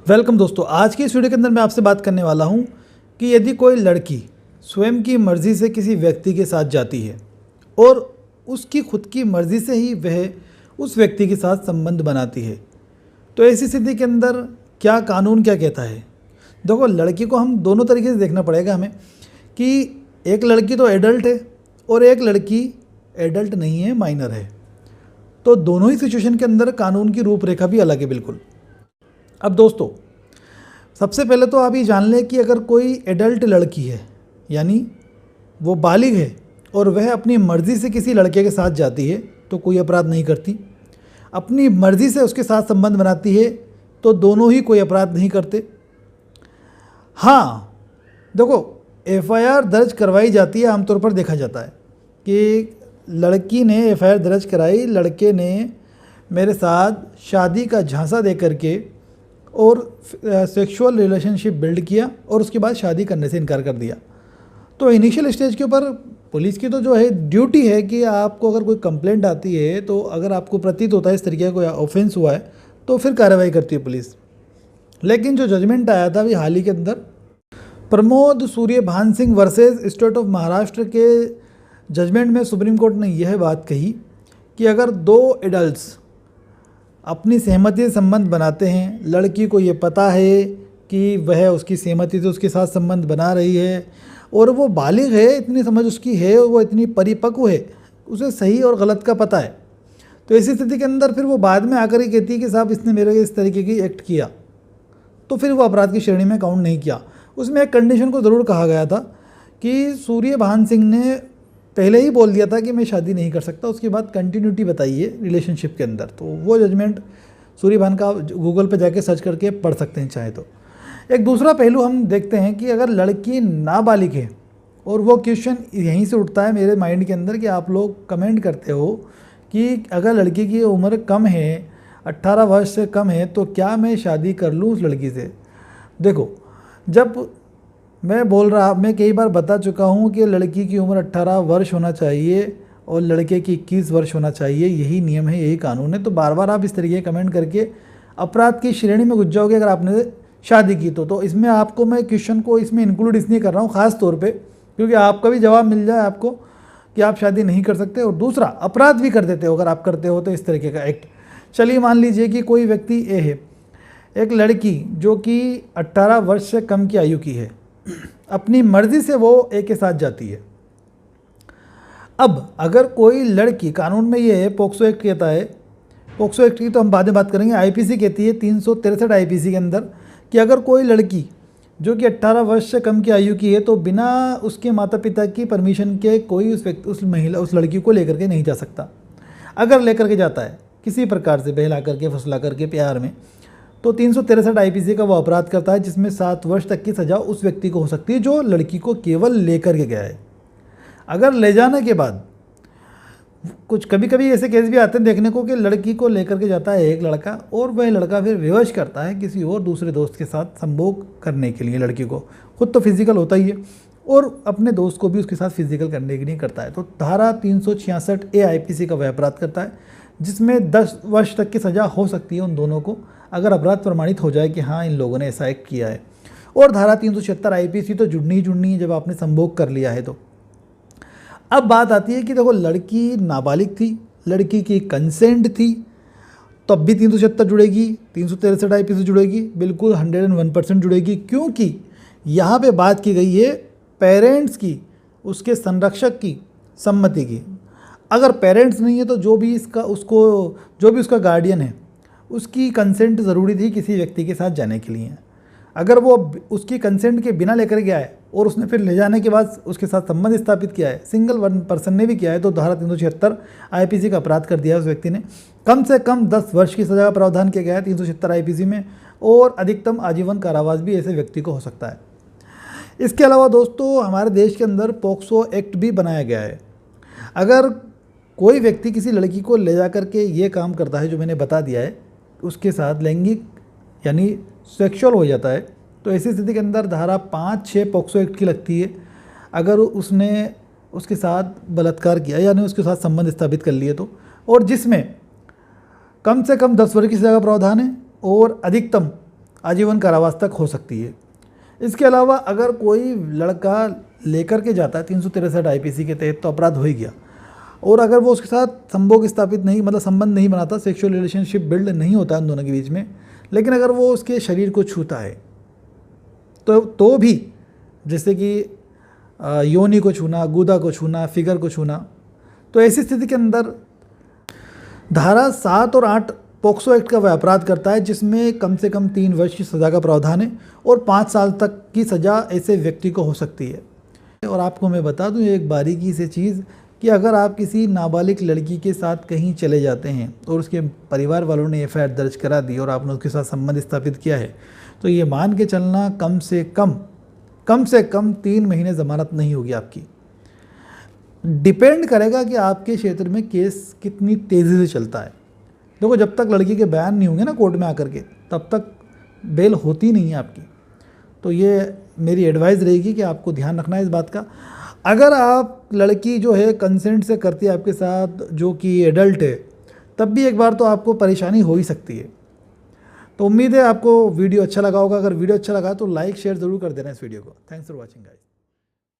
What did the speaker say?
Welcome दोस्तों, आज की इस वीडियो के अंदर मैं आपसे बात करने वाला हूं कि यदि कोई लड़की स्वयं की मर्ज़ी से किसी व्यक्ति के साथ जाती है और उसकी खुद की मर्ज़ी से ही वह उस व्यक्ति के साथ संबंध बनाती है, तो ऐसी स्थिति के अंदर क्या कानून क्या कहता है। देखो, लड़की को हम दोनों तरीके से देखना पड़ेगा हमें कि एक लड़की तो एडल्ट है और एक लड़की एडल्ट नहीं है, माइनर है। तो दोनों ही सिचुएशन के अंदर कानून की रूपरेखा भी अलग है बिल्कुल। अब दोस्तों, सबसे पहले तो आप ये जान लें कि अगर कोई एडल्ट लड़की है, यानी वो बालिग है और वह अपनी मर्ज़ी से किसी लड़के के साथ जाती है तो कोई अपराध नहीं करती। अपनी मर्ज़ी से उसके साथ संबंध बनाती है तो दोनों ही कोई अपराध नहीं करते। हाँ देखो, एफआईआर दर्ज करवाई जाती है, आमतौर पर देखा जाता है कि लड़की ने एफआईआर दर्ज कराई, लड़के ने मेरे साथ शादी का झांसा दे करके और सेक्सुअल रिलेशनशिप बिल्ड किया और उसके बाद शादी करने से इनकार कर दिया। तो इनिशियल स्टेज के ऊपर पुलिस की तो जो है ड्यूटी है कि आपको अगर कोई कंप्लेंट आती है तो अगर आपको प्रतीत होता है इस तरीके का कोई ऑफेंस हुआ है तो फिर कार्रवाई करती है पुलिस। लेकिन जो जजमेंट आया था अभी हाल ही के अंदर, Pramod Suryabhan Singh versus state of Maharashtra के जजमेंट में सुप्रीम कोर्ट ने यह बात कही कि अगर दो एडल्ट्स अपनी सहमति से संबंध बनाते हैं, लड़की को ये पता है कि वह उसकी सहमति से उसके साथ संबंध बना रही है और वो बालिग है, इतनी समझ उसकी है, वो इतनी परिपक्व है, उसे सही और गलत का पता है, तो ऐसी स्थिति के अंदर फिर वो बाद में आकर ही कहती है कि साहब इसने मेरे इस तरीके की एक्ट किया, तो फिर वो अपराध की श्रेणी में काउंट नहीं किया। उसमें एक कंडीशन को ज़रूर कहा गया था कि सूर्यभान सिंह ने पहले ही बोल दिया था कि मैं शादी नहीं कर सकता, उसके बाद कंटिन्यूटी बताइए रिलेशनशिप के अंदर। तो वो जजमेंट सूर्यभान का गूगल पे जाके सर्च करके पढ़ सकते हैं चाहे तो। एक दूसरा पहलू हम देखते हैं कि अगर लड़की नाबालिग है, और वो क्वेश्चन यहीं से उठता है मेरे माइंड के अंदर कि आप लोग कमेंट करते हो कि अगर लड़की की उम्र कम है, 18 वर्ष से कम है, तो क्या मैं शादी कर लूँ उस लड़की से। देखो, जब मैं कई बार बता चुका हूँ कि लड़की की उम्र 18 वर्ष होना चाहिए और लड़के की 21 वर्ष होना चाहिए, यही नियम है, यही कानून है। तो बार बार आप इस तरीके कमेंट करके अपराध की श्रेणी में घुस जाओगे अगर आपने शादी की तो इसमें आपको मैं क्वेश्चन को इसमें इंक्लूड इसलिए कर रहा हूँ ख़ास तौर पे क्योंकि आपका भी जवाब मिल जाए आपको कि आप शादी नहीं कर सकते, और दूसरा अपराध भी कर देते हो अगर आप करते हो तो इस तरीके का एक्ट। चलिए मान लीजिए कि कोई व्यक्ति ए है, एक लड़की जो कि 18 वर्ष से कम की आयु की है, अपनी मर्ज़ी से वो ए के साथ जाती है। अब अगर कोई लड़की, कानून में ये है, पोक्सो एक्ट कहता है, पोक्सो एक्ट की तो हम बाद में बात करेंगे, आईपीसी कहती है 363 आईपीसी के अंदर कि अगर कोई लड़की जो कि 18 वर्ष से कम की आयु की है तो बिना उसके माता पिता की परमिशन के कोई उस लड़की को लेकर के नहीं जा सकता। अगर लेकर के जाता है किसी प्रकार से बहला करके, फुसला करके, प्यार में, तो 363 आईपीसी का वो अपराध करता है जिसमें 7 वर्ष तक की सज़ा उस व्यक्ति को हो सकती है जो लड़की को केवल लेकर के गया है। अगर ले जाने के बाद कुछ कभी कभी ऐसे केस भी आते हैं देखने को कि लड़की को लेकर के जाता है एक लड़का और वह लड़का फिर विवश करता है किसी और दूसरे दोस्त के साथ संभोग करने के लिए। लड़की को खुद तो फिजिकल होता ही है और अपने दोस्त को भी उसके साथ फिजिकल करने के लिए करता है। तो धारा 366 आईपीसी का वह अपराध करता है जिसमें 10 वर्ष तक की सज़ा हो सकती है उन दोनों को, अगर अपराध प्रमाणित हो जाए कि हाँ इन लोगों ने ऐसा एक्ट किया है। और धारा 376 आईपीसी तो जुड़नी है जब आपने संभोग कर लिया है तो। अब बात आती है कि देखो, लड़की नाबालिग थी, लड़की की कंसेंट थी, तब भी 376 जुड़ेगी, 363 आईपीसी जुड़ेगी, बिल्कुल 101% जुड़ेगी, क्योंकि यहाँ पे बात की गई है पेरेंट्स की, उसके संरक्षक की सम्मति की। अगर पेरेंट्स नहीं है तो जो भी उसका गार्डियन है उसकी कंसेंट ज़रूरी थी किसी व्यक्ति के साथ जाने के लिए। अगर वो उसकी कंसेंट के बिना लेकर गया है और उसने फिर ले जाने के बाद उसके साथ संबंध स्थापित किया है, सिंगल वन पर्सन ने भी किया है, तो धारा 376 आईपीसी का अपराध कर दिया है उस व्यक्ति ने। कम से कम 10 वर्ष की सज़ा का प्रावधान किया गया है 376 आईपीसी में, और अधिकतम आजीवन कारावास भी ऐसे व्यक्ति को हो सकता है। इसके अलावा दोस्तों, हमारे देश के अंदर पोक्सो एक्ट भी बनाया गया है। अगर कोई व्यक्ति किसी लड़की को ले जा करके ये काम करता है जो मैंने बता दिया है, उसके साथ लैंगिक यानी सेक्सुअल हो जाता है, तो ऐसी स्थिति के अंदर धारा 5-6 पोक्सो एक्ट की लगती है। अगर उसने उसके साथ बलात्कार किया यानी उसके साथ संबंध स्थापित कर लिए तो, और जिसमें कम से कम 10 वर्ष की सज़ा का प्रावधान है और अधिकतम आजीवन कारावास तक हो सकती है। इसके अलावा अगर कोई लड़का लेकर के जाता है 363 आईपीसी के तहत तो अपराध हो ही गया, और अगर वो उसके साथ संभोग स्थापित नहीं, मतलब संबंध नहीं बनाता, सेक्सुअल रिलेशनशिप बिल्ड नहीं होता उन दोनों के बीच में, लेकिन अगर वो उसके शरीर को छूता है तो भी, जैसे कि योनि को छूना, गुदा को छूना, फिगर को छूना, तो ऐसी स्थिति के अंदर धारा 7 और 8 पोक्सो एक्ट का वह अपराध करता है, जिसमें कम से कम 3 वर्ष की सज़ा का प्रावधान है और 5 साल तक की सज़ा ऐसे व्यक्ति को हो सकती है। और आपको मैं बता दूं एक बारीकी से चीज़, कि अगर आप किसी नाबालिग लड़की के साथ कहीं चले जाते हैं और उसके परिवार वालों ने एफआईआर दर्ज करा दी और आपने उसके साथ संबंध स्थापित किया है, तो ये मान के चलना कम से कम 3 महीने ज़मानत नहीं होगी आपकी। डिपेंड करेगा कि आपके क्षेत्र में केस कितनी तेज़ी से चलता है। देखो, जब तक लड़की के बयान नहीं होंगे ना कोर्ट में आकर के, तब तक बेल होती नहीं है आपकी। तो ये मेरी एडवाइस रहेगी कि आपको ध्यान रखना है इस बात का। अगर आप लड़की जो है कंसेंट से करती है आपके साथ, जो कि एडल्ट है, तब भी एक बार तो आपको परेशानी हो ही सकती है। तो उम्मीद है आपको वीडियो अच्छा लगा होगा। अगर वीडियो अच्छा लगा तो लाइक शेयर ज़रूर कर देना इस वीडियो को। Thanks for watching guys.